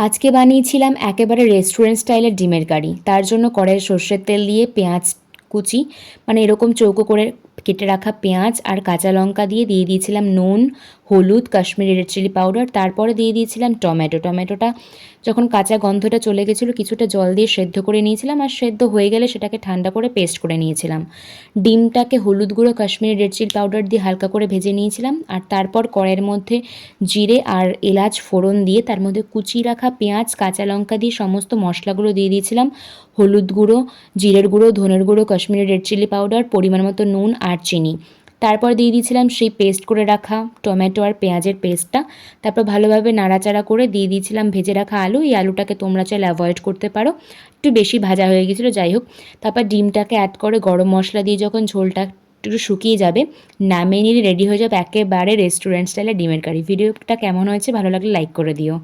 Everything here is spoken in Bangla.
আজকে বানিয়েছিলাম একেবারে রেস্টুরেন্ট স্টাইলের ডিমের কারি। তার জন্য কড়াইয়ে সর্ষের তেল দিয়ে পেঁয়াজ কুচি মানে এরকম চৌকো করে কেটে রাখা পেঁয়াজ আর কাঁচা লঙ্কা দিয়ে দিয়েছিলাম নুন, হলুদ, কাশ্মীরি রেড চিলি পাউডার। তারপরে দিয়ে দিয়েছিলাম টমেটোটা যখন কাঁচা গন্ধটা চলে গেছিলো কিছুটা জল দিয়ে সেদ্ধ করে নিয়েছিলাম, আর সেদ্ধ হয়ে গেলে সেটাকে ঠান্ডা করে পেস্ট করে নিয়েছিলাম। ডিমটাকে হলুদ গুঁড়ো, কাশ্মীরি রেড চিলি পাউডার দিয়ে হালকা করে ভেজে নিয়েছিলাম, আর তারপর কড়াইয়ের মধ্যে জিরে আর এলাচ ফোড়ন দিয়ে তার মধ্যে কুচিয়ে রাখা পেঁয়াজ, কাঁচা লঙ্কা দিয়ে সমস্ত মশলাগুলো দিয়ে দিয়েছিলাম। হলুদ গুঁড়ো, জিরের গুঁড়ো, ধনের গুঁড়ো, কাশ্মীরি রেড চিলি পাউডার, পরিমাণ মতো নুন আর চিনি। তারপর দিয়ে দিয়েছিলাম সেই পেস্ট করে রাখা টমেটো আর পেঁয়াজের পেস্টটা। তারপর ভালোভাবে নাড়াচাড়া করে দিয়ে দিয়েছিলাম ভেজে রাখা আলু। এই আলুটাকে তোমরা চাইলে অ্যাভয়েড করতে পারো, একটু বেশি ভাজা হয়ে গেছিলো, যাই হোক। তারপর ডিমটাকে অ্যাড করে গরম মশলা দিয়ে যখন ঝোলটা একটু শুকিয়ে যাবে, নামিয়ে নিলে রেডি হয়ে যাবে একেবারে রেস্টুরেন্ট স্টাইলে ডিমের কারি। ভিডিওটা কেমন হয়েছে ভালো লাগলে লাইক করে দিও।